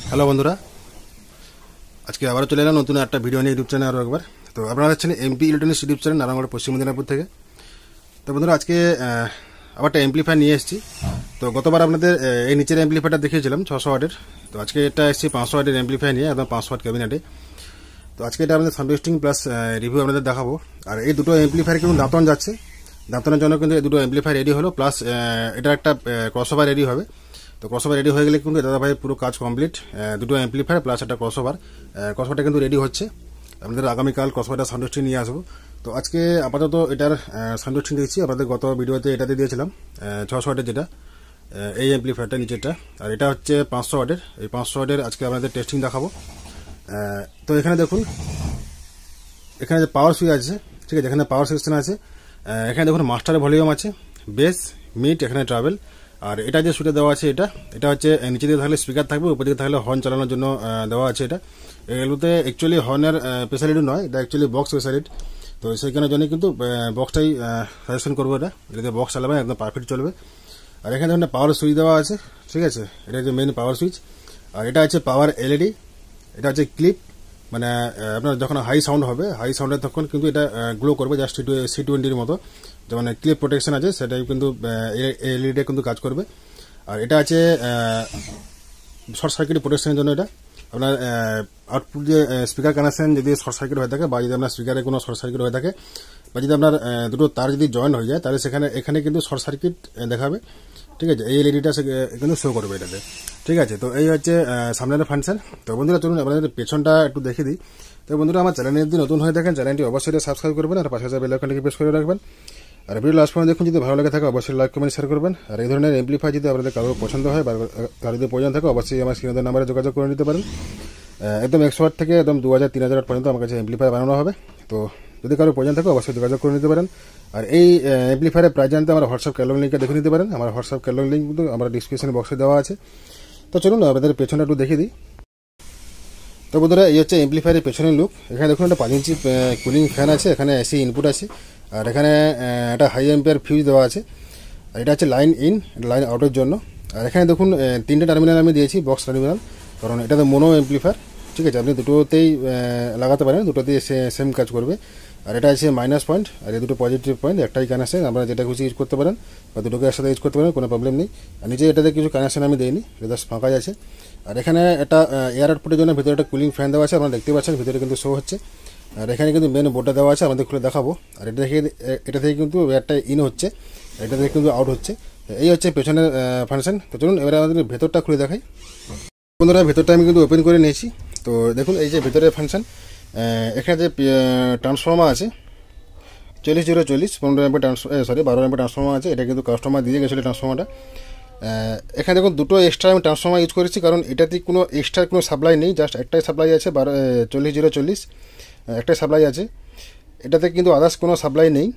Hello বন্ধুরা, আজকে আবারও চলে এলাম নতুন একটা ভিডিও নিয়ে ইউটিউব চ্যানেল আরও একবার। তো আপনারা দেখছেন MP electronics YouTube channel, Narayangarh, পশ্চিম মেদিনীপুর থেকে। তো বন্ধুরা, আজকে আবার একটা এমপ্লিফায়ার নিয়ে এসেছি। তো গতবার আপনাদের এই নিচের এমপ্লিফায়ারটা দেখিয়েছিলাম 600 ওয়াটের। তো আজকে এটা এসেছি 500 ওয়াটের এমপ্লিফায়ার নিয়ে, একদম 500 ওয়াট ক্যাবিনেটে। তো আজকে এটা আপনাদের সাউন্ড টেস্টিং প্লাস রিভিউ আপনাদের দেখাবো। আর এই দুটো এমপ্লিফায়ার কিন্তু দাঁতন যাচ্ছে, দাঁতনের জন্য কিন্তু এই দুটো এমপ্লিফায়ার রেডি হলো, প্লাস এটা একটা ক্রসওভার রেডি হবে। তো ক্রসওভার রেডি হয়ে গেলে কিন্তু দাদা ভাই পুরো কাজ কমপ্লিট। দুটো অ্যাম্পলিফায়ার প্লাস একটা ক্রসওভারটা কিন্তু রেডি হচ্ছে। আমাদের আগামীকাল ক্রসওভারটা সাউন্ড টেস্টিং নিয়ে আসবো। তো আজকে আপাতত এটার সাউন্ড টেস্টিং দিচ্ছি। আপনাদের গত ভিডিওতে এটাতে দিয়েছিলাম 600 ওয়াটের, যেটা এই অ্যাম্পলিফায়ারটা নিচেরটা। আর এটা হচ্ছে 500 ওয়াটের। এই 500 ওয়াটের আজকে আপনাদের টেস্টিং দেখাবো। তো এখানে দেখুন, এখানে যে পাওয়ার সুইচ আছে, ঠিক আছে, এখানে পাওয়ার সেকশন আছে। এখানে দেখুন মাস্টার ভলিউম আছে, বেস, মিড, এখানে ট্রাভেল। আর এটা যে সুইচটা দেওয়া আছে, এটা হচ্ছে নিচে দিকে থাকলে স্পিকার থাকবে, উপর দিকে থাকলে হর্ন চালানোর জন্য দেওয়া আছে। এগুলোতে অ্যাকচুয়ালি হর্নের স্পেশালিটি নয়, এটা অ্যাকচুয়ালি বক্স স্পেশালিটি। তো সেইখানের জন্য কিন্তু বক্সটাই সাজেশন করবো। এটাতে বক্স চালাবে, একদম পারফেক্ট চলবে। আর এখানে দেখুন পাওয়ার সুইচ দেওয়া আছে, ঠিক আছে, এটা হচ্ছে মেইন পাওয়ার সুইচ। আর এটা হচ্ছে পাওয়ার এলইডি, এটা হচ্ছে ক্লিপ, মানে আপনার যখন হাই সাউন্ড হবে, হাই সাউন্ডে তখন কিন্তু এটা গ্লো করবে, জাস্ট C20 মতো। যেমন ক্লিপ প্রোটেকশন আছে, সেটাই কিন্তু এলইডি কিন্তু কাজ করবে। আর এটা আছে শর্ট সার্কিট প্রোটেকশনের জন্য। এটা আপনার আউটপুট যে স্পিকার কানেকশন যদি শর্ট সার্কিট হয়ে থাকে, বা যদি আপনার স্পিকারে কোনো শর্ট সার্কিট হয়ে থাকে, বা যদি আপনার দুটো তার যদি জয়েন হয়ে যায়, তাহলে এখানে কিন্তু শর্ট সার্কিট দেখাবে, ঠিক আছে। এই এলইডিটা কিন্তু শো করবে এটাতে, ঠিক আছে। তো এই হচ্ছে সামনের ফাংশন। তো বন্ধুরা, চলুন আপনাদের পেছনটা একটু দেখে দিই। তো বন্ধুরা, আমার চ্যানেলে যদি নতুন হয়ে থাকেন, চ্যানেলটি অবশ্যই সাবস্ক্রাইব করবেন, আর পাশে বেল আইকনটি প্রেস করে রাখবেন। আর ভিডিও লাস্ট পর্যন্ত দেখুন, যদি ভালো লাগে থাকে অবশ্যই লাইক, কমেন্ট, শেয়ার করবেন। আর এই ধরনের এমপ্লিফায়ার যদি আপনাদের কারো পছন্দ হয় বা কারো যদি প্রয়োজন থাকে, অবশ্যই আমার স্ক্রিনের নাম্বারে যোগাযোগ করে নিতে পারেন। একদম 100 ওয়াট থেকে একদম 2000-3000 ওয়াট পর্যন্ত আমার কাছে এমপ্লিফায়ার বানানো হবে। তো যদি কারো প্রয়োজন থাকে অবশ্যই যোগাযোগ করে নিতে পারেন। আর এই এমপ্লিফায়ারের প্রাইস জানতে আমার হোয়াটসঅ্যাপ ক্যাটালগ লিঙ্কটা দেখে নিতে পারেন। আমার হোয়াটসঅ্যাপ ক্যাটালগ লিঙ্ক কিন্তু আমার ডিসক্রিপশন বক্সে দেওয়া আছে। তো চলুন আপনাদের পেছনে একটু দেখিয়ে দিই। তো বন্ধুরা, এই হচ্ছে এমপ্লিফায়ারের পেছনের লুক। এখানে দেখুন একটা 5 ইঞ্চি কুলিং ফ্যান আছে, এখানে এসি ইনপুট আছে। আর এখানে একটা হাই অ্যাম্পিয়ার ফিউজ দেওয়া আছে। আর এটা হচ্ছে লাইন ইন, লাইন আউটের জন্য। আর এখানে দেখুন 3টে টার্মিনাল আমি দিয়েছি, বক্স টার্মিনাল, কারণ এটাতে মোনো এমপ্লিফায়ার, ঠিক আছে। আপনি দুটোতেই লাগাতে পারেন, দুটোতেই সেম কাজ করবে। আর এটা আছে মাইনাস পয়েন্ট, আর এই দুটো পজিটিভ পয়েন্ট, একটাই কানেকশন, আপনারা যেটা খুশি ইউজ করতে পারেন, বা দুটোকে একসাথে ইউজ করতে পারেন, কোনো প্রবলেম নেই। আর নিচে এটাতে কিছু কানেকশন আমি দিইনি, এটা জাস্ট ফাঁকাই আছে। আর এখানে একটা এয়ার আউটপুটের জন্য ভিতরে একটা কুলিং ফ্যান দেওয়া আছে, আপনারা দেখতে পাচ্ছেন, ভিতরে কিন্তু শো হচ্ছে। আর এখানে কিন্তু মেন বোর্ডটা দেওয়া আছে, আমাদের খুলে দেখাবো। আর এটা থেকে কিন্তু এয়ারটা ইন হচ্ছে, এটা থেকে কিন্তু আউট হচ্ছে। এই হচ্ছে পেছনের ফাংশন। তো চলুন এবারে আমাদের ভেতরটা খুলে দেখাই। বন্ধুরা, ভেতরটা আমি কিন্তু ওপেন করে নিয়েছি। তো দেখুন এই যে ভেতরের ফাংশন, এখানে যে ট্রান্সফর্মার আছে 40-040 15 অ্যাম্পিয়ার 12 অ্যাম্পিয়ার ট্রান্সফর্মার আছে। এটা কিন্তু কাস্টমার দিয়ে গেছিলো ট্রান্সফর্মারটা। এখানে দেখুন দুটো এক্সট্রা আমি ট্রান্সফর্মার ইউজ করেছি, কারণ এটাতে কোনো এক্সট্রা কোনো সাপ্লাই নেই, জাস্ট একটাই সাপ্লাই আছে, 40-040 একটাই সাপ্লাই আছে। এটাতে কিন্তু আদার্স কোনো সাপ্লাই নেই।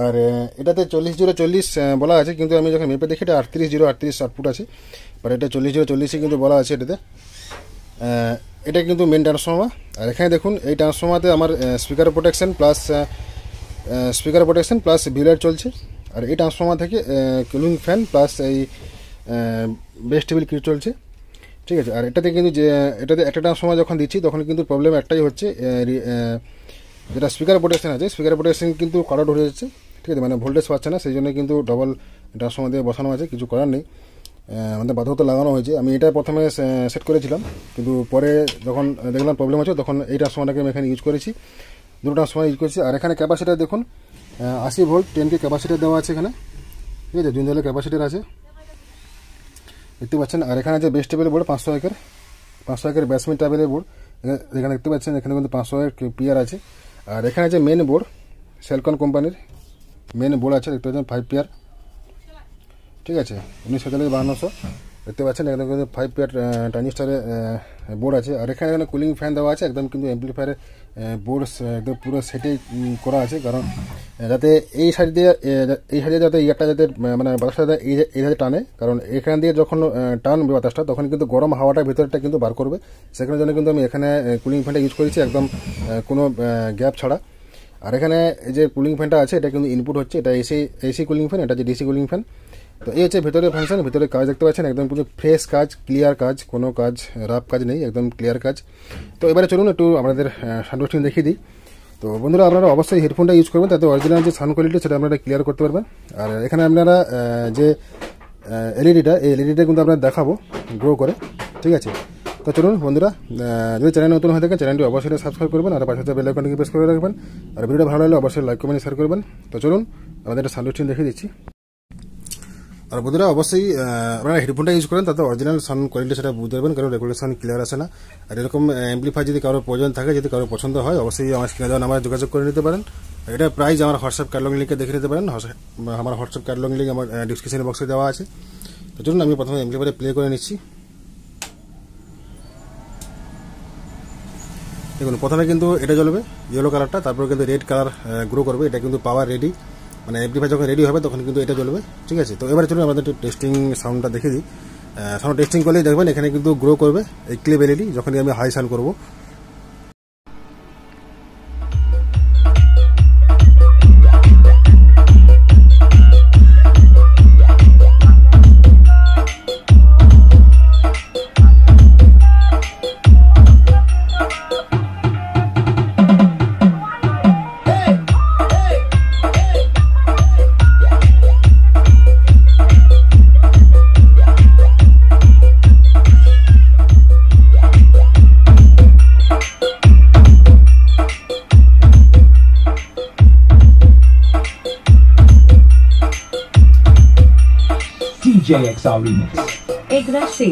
আর এটাতে 40-040 বলা আছে, কিন্তু আমি যখন মেপে দেখি এটা 38-038 আউটপুট আছে। বাট এটা 40-040 কিন্তু বলা আছে এটাতে। এটা কিন্তু মেন ট্রান্সফর্মার। আর এখানে দেখুন এই ট্রান্সফর্মারতে আমার স্পিকার প্রোটেকশন প্লাস ভিউলাইট চলছে। আর এই ট্রান্সফর্মার থেকে কুলিং ফ্যান প্লাস এই বেস টেবিল কিট চলছে, ঠিক আছে। আর এটাতে কিন্তু এটাতে একটা ট্রান্সফর্মার যখন দিচ্ছি তখন কিন্তু প্রবলেম একটাই হচ্ছে, যেটা স্পিকার প্রোটেকশন আছে, স্পিকার প্রোটেকশন কিন্তু কাট আউট হয়ে যাচ্ছে, ঠিক আছে, মানে ভোল্টেজ পাচ্ছে না। সেই জন্য কিন্তু ডবল ট্রান্সফর্মার দিয়ে বসানো আছে, কিছু করার নেই, আমাদের বাধ্যতা লাগানো হয়েছে। আমি এটা প্রথমে সেট করেছিলাম, কিন্তু পরে যখন দেখলাম প্রবলেম আছে, তখন এই ট্রান্সফর্মারটাকে আমি এখানে ইউজ করেছি, দুটো ট্রান্সফর্মার ইউজ করেছি। আর এখানে ক্যাপাসিটার দেখুন 80 ভোল্ট 10K ক্যাপাসিটার দেওয়া আছে এখানে, ঠিক আছে, জুনজালের ক্যাপাসিটার আছে, দেখতে পাচ্ছেন। আর এখানে আছে বেস টেবিল বোর্ড 500 একের ব্যাসমেন্ট টেবিলের বোর্ড, এখানে দেখতে পাচ্ছেন, এখানে কিন্তু 500 পিআর আছে। আর এখানে আছে মেন বোর্ড, সেলকন কোম্পানির মেন বোর্ড আছে, দেখতে পাচ্ছেন 5 পিআর, ঠিক আছে, 1942 দেখতে পাচ্ছেন। এখানে কিন্তু 5 পিআর ট্রানজিস্টারের বোর্ড আছে। আর এখানে কুলিং ফ্যান দেওয়া আছে, একদম কিন্তু এমপ্লিফায়ারের বোর্ড একদম পুরো সেটেই করা আছে, কারণ যাতে এই সাইডে যাতে ইয়ারটা যাতে মানে বাতাসটা যাতে এই সাইডে টানে, কারণ এখান দিয়ে যখন টানবে বাতাসটা তখন কিন্তু গরম হাওয়াটা ভিতরটা কিন্তু বার করবে। সেখানের জন্য কিন্তু আমি এখানে কুলিং ফ্যানটা ইউজ করেছি, একদম কোনো গ্যাপ ছাড়া। আর এখানে এই যে কুলিং ফ্যানটা আছে, এটা কিন্তু ইনপুট হচ্ছে, এটা এসি কুলিং ফ্যান, এটা যে ডিসি কুলিং ফ্যান। তো এই হচ্ছে ভেতরে ফাংশন। ভেতরে কাজ দেখতে পাচ্ছেন, একদম পুরো ফ্রেশ কাজ, ক্লিয়ার কাজ, কোনো কাজ রাফ কাজ নেই, একদম ক্লিয়ার কাজ। তো এবারে চলুন একটু আমাদের সাউন্ড টেস্টিং দেখিয়ে দিই। তো বন্ধুরা আপনারা অবশ্যই হেডফোনটা ইউজ করবেন, তাতে অরিজিনাল যে সাউন্ড কোয়ালিটি সেটা আপনারা ক্লিয়ার করতে পারবেন। আর এখানে আপনারা যে এলইডিটা, এই এলইডিটা কিন্তু আপনারা দেখাবো গ্রো করে, ঠিক আছে। তো চলুন বন্ধুরা, যদি চ্যানেল নতুন হয়ে থাকে চ্যানেলটি অবশ্যই সাবস্ক্রাইব করবেন, আর পাশে বেল আইকনটি প্রেস করে রাখবেন। আর ভিডিওটা ভালো লাগলে অবশ্যই লাইক কমেন্ট শেয়ার করবেন। তো চলুন আমাদের সাউন্ড টেস্টিং দেখিয়ে দিচ্ছি। আর বন্ধুরা অবশ্যই আপনারা হেডফোনটা ইউজ করেন, তাতে অরিজিনাল সাউন্ড কোয়ালিটি সেটা বুঝতে পারবেন, কারণ রেগুলেশন ক্লিয়ার আসে না। আর এরকম অ্যাম্পলিফায়ার যদি কারোর প্রয়োজন থাকে, যদি কারোর পছন্দ হয়, অবশ্যই আমার স্ক্রিনে দেওয়া নাম্বারে যোগাযোগ করে নিতে পারেন। এটা প্রাইস আমার হোয়াটসঅ্যাপ ক্যাটালগ লিঙ্কে দেখে নিতে পারেন। আমার হোয়াটসঅ্যাপ ক্যাটালগ লিঙ্ক আমার ডিসক্রিপশন বক্সে দেওয়া আছে। তো চলুন আমি প্রথমে অ্যাম্পলিফায়ারে প্লে করে নিচ্ছি। দেখুন প্রথমে কিন্তু এটা জ্বলবে ইয়েলো কালারটা, তারপর কিন্তু রেড কালার গ্রো করবে। এটা কিন্তু পাওয়ার রেডি, মানে অ্যাম্পলিফায়ার যখন রেডি হবে তখন কিন্তু এটা জ্বলবে, ঠিক আছে। তো এবারে চলুন আমাদের টেস্টিং সাউন্ডটা দেখে দিই। সাউন্ড টেস্টিং করলেই দেখবেন এখানে কিন্তু গ্রো করবে এই ক্লিপ এলইডি যখনই আমি হাই সাউন্ড করবো। JXR Remix. Egrassi.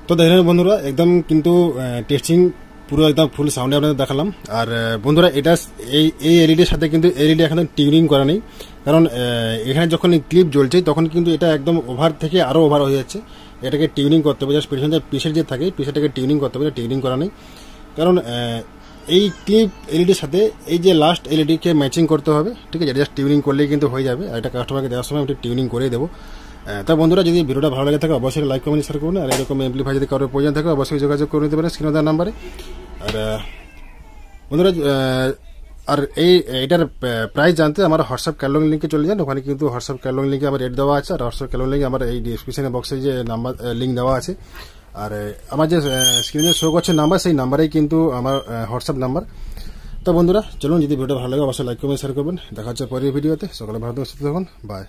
তো দেখেন বন্ধুরা, একদম কিন্তু টেস্টিং পুরো একদম ফুল সাউন্ডে আপনাদের দেখালাম। আর বন্ধুরা এটা এই এলইডির সাথে কিন্তু এলইডি এখন টিউনিং করা নেই, কারণ এখানে যখন ক্লিপ জ্বলছে তখন কিন্তু এটা একদম ওভার থেকে আরও ওভার হয়ে যাচ্ছে। এটাকে টিউনিং করতে হবে, জাস্ট পেছনে পিসের যে থাকে পিসেরটাকে টিউনিং করতে হবে, টিউনিং করা নেই। কারণ এই ক্লিপ এলইডির সাথে এই যে লাস্ট এলইডিকে ম্যাচিং করতে হবে, ঠিক আছে। জাস্ট টিউনিং করলেই কিন্তু হয়ে যাবে। আর এটা কাস্টমারকে দেওয়ার সময় আমি টিউনিং করেই দেবো। তা বন্ধুরা, যদি ভিডিওটা ভালো লাগে থাকে অবশ্যই লাইক কমেন্ট শেয়ার করুন। আর এরকম অ্যাম্পলিফায়ার যদি কারোর প্রয়োজন থাকে অবশ্যই যোগাযোগ করে নিতে পারেন স্ক্রিনে দেওয়া নাম্বারে। আর বন্ধুরা, আর এইটার প্রাইস জানতে আমার হোয়াটসঅ্যাপ ক্যাটালগ লিঙ্কে চলে যান। ওখানে কিন্তু হোয়াটসঅ্যাপ ক্যাটালগ লিঙ্কে আমার রেট দেওয়া আছে, আর হোয়াটসঅ্যাপ ক্যাটালগ লিঙ্কে আমার এই ডিসক্রিপশন বক্সে যে নাম্বার লিঙ্ক দেওয়া আছে। আর আমার যে স্ক্রিনে শো করছে নাম্বার, সেই নাম্বারেই কিন্তু আমার হোয়াটসঅ্যাপ নাম্বার। তো বন্ধুরা চলুন, যদি ভিডিওটা ভালো লাগে অবশ্যই লাইক কমেন্ট শেয়ার করবেন। দেখা হচ্ছে পরের ভিডিওতে। সকালে ভালো থাকুন, সুস্থ থাকুন, বাই।